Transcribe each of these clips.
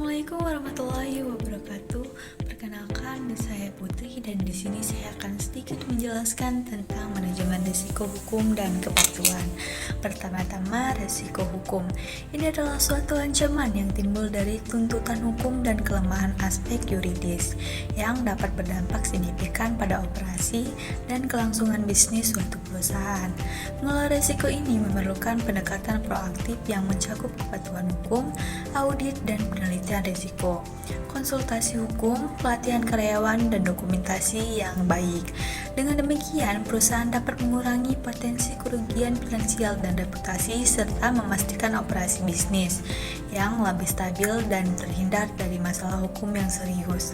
Assalamualaikum warahmatullahi wabarakatuh. Perkenalkan, saya Putri dan di sini saya akan sedikit menjelaskan tentang manajemen risiko hukum dan kepatuhan. Pertama-tama, risiko hukum. Ini adalah suatu ancaman yang timbul dari tuntutan hukum dan kelemahan aspek yuridis yang dapat berdampak signifikan pada operasi dan kelangsungan bisnis suatu perusahaan. Mengelola risiko ini memerlukan pendekatan proaktif yang mencakup kepatuhan hukum, audit, dan penelitian risiko, konsultasi hukum, pelatihan karyawan, dan dokumentasi yang baik. Dengan demikian, perusahaan dapat mengurangi potensi kerugian finansial dan reputasi serta memastikan operasi bisnis yang lebih stabil dan terhindar dari masalah hukum yang serius.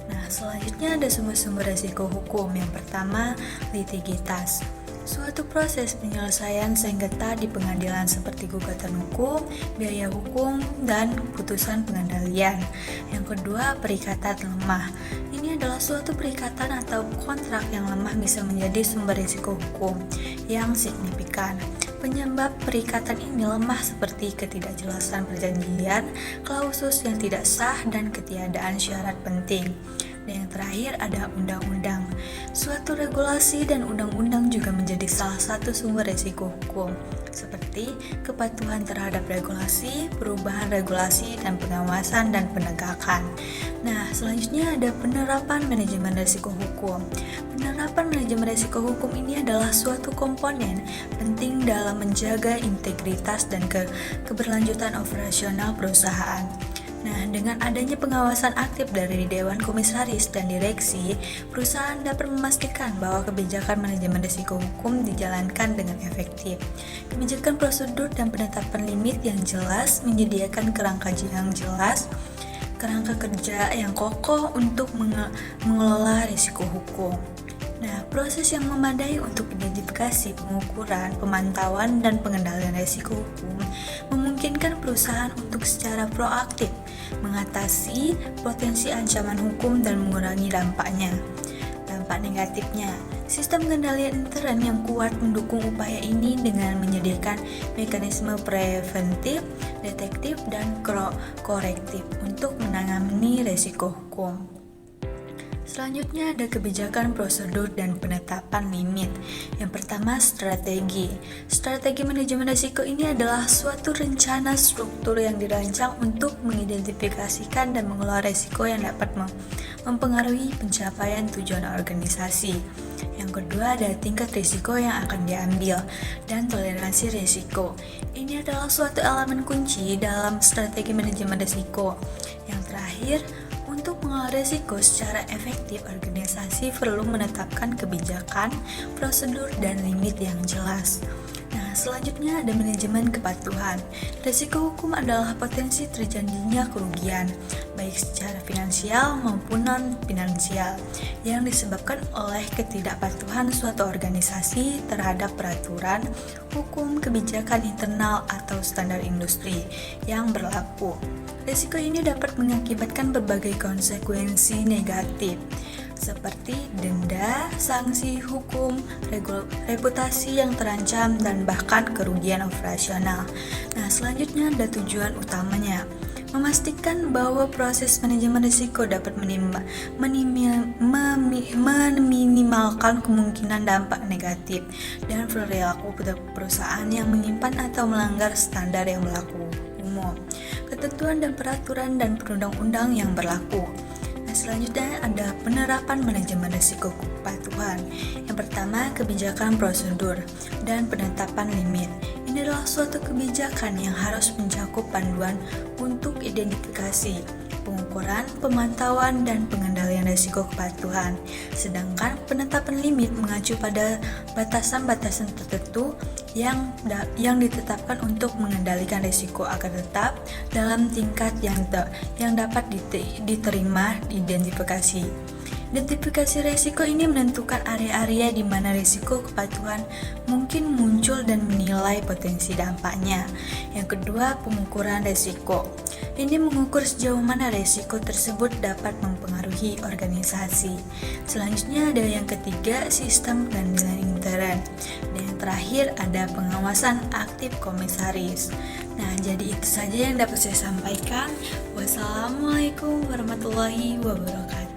Nah, selanjutnya ada sumber-sumber risiko hukum. Yang pertama, litigitas. Suatu proses penyelesaian sengketa di pengadilan seperti gugatan hukum, biaya hukum, dan putusan pengendalian. Yang kedua, perikatan lemah. Ini adalah suatu perikatan atau kontrak yang lemah bisa menjadi sumber risiko hukum yang signifikan. Penyebab perikatan ini lemah seperti ketidakjelasan perjanjian, klausul yang tidak sah, dan ketiadaan syarat penting. Dan yang terakhir ada undang-undang. Suatu regulasi dan undang-undang juga menjadi salah satu sumber risiko hukum, seperti kepatuhan terhadap regulasi, perubahan regulasi, dan pengawasan dan penegakan. Nah, selanjutnya ada penerapan manajemen risiko hukum. Penerapan manajemen risiko hukum ini adalah suatu komponen penting dalam menjaga integritas dan keberlanjutan operasional perusahaan. Nah, dengan adanya pengawasan aktif dari Dewan Komisaris dan Direksi, perusahaan dapat memastikan bahwa kebijakan manajemen risiko hukum dijalankan dengan efektif. Kebijakan prosedur dan penetapan limit yang jelas menyediakan kerangka yang jelas, kerangka kerja yang kokoh untuk mengelola risiko hukum. Nah, proses yang memadai untuk identifikasi, pengukuran, pemantauan, dan pengendalian risiko hukum memungkinkan perusahaan untuk secara proaktif mengatasi potensi ancaman hukum dan mengurangi dampaknya. Dampak negatifnya, sistem pengendalian intern yang kuat mendukung upaya ini dengan menyediakan mekanisme preventif, detektif, dan korektif untuk menangani risiko hukum. Selanjutnya ada kebijakan prosedur dan penetapan limit. Yang pertama, strategi. Strategi manajemen risiko ini adalah suatu rencana struktur yang dirancang untuk mengidentifikasikan dan mengelola risiko yang dapat mempengaruhi pencapaian tujuan organisasi. Yang kedua ada tingkat risiko yang akan diambil dan toleransi risiko. Ini adalah suatu elemen kunci dalam strategi manajemen risiko. Yang terakhir, untuk mengelola risiko secara efektif, organisasi perlu menetapkan kebijakan, prosedur, dan limit yang jelas. Nah, selanjutnya ada manajemen kepatuhan. Risiko hukum adalah potensi terjadinya kerugian, baik secara finansial maupun non-finansial, yang disebabkan oleh ketidakpatuhan suatu organisasi terhadap peraturan, hukum, kebijakan internal, atau standar industri yang berlaku. Risiko ini dapat mengakibatkan berbagai konsekuensi negatif, seperti denda, sanksi hukum, reputasi yang terancam, dan bahkan kerugian operasional. Nah, selanjutnya ada tujuan utamanya. Memastikan bahwa proses manajemen risiko dapat meminimalkan kemungkinan dampak negatif dan perilaku perusahaan yang menyimpan atau melanggar standar yang berlaku umum, ketentuan dan peraturan dan perundang-undang yang berlaku. Nah, selanjutnya ada penerapan manajemen risiko kepatuhan. Yang pertama, kebijakan prosedur dan penetapan limit. Ini adalah suatu kebijakan yang harus mencakup panduan untuk identifikasi, pengukuran, pemantauan, dan pengendalian risiko kepatuhan. Sedangkan penetapan limit mengacu pada batasan-batasan tertentu yang ditetapkan untuk mengendalikan risiko agar tetap dalam tingkat yang dapat diterima identifikasi. Identifikasi risiko ini menentukan area-area di mana risiko kepatuhan mungkin muncul dan menilai potensi dampaknya. Yang kedua, pengukuran risiko. Ini mengukur sejauh mana risiko tersebut dapat mempengaruhi organisasi. Selanjutnya ada yang ketiga, sistem pengendalian intern. Dan yang terakhir ada pengawasan aktif komisaris. Nah, jadi itu saja yang dapat saya sampaikan. Wassalamualaikum warahmatullahi wabarakatuh.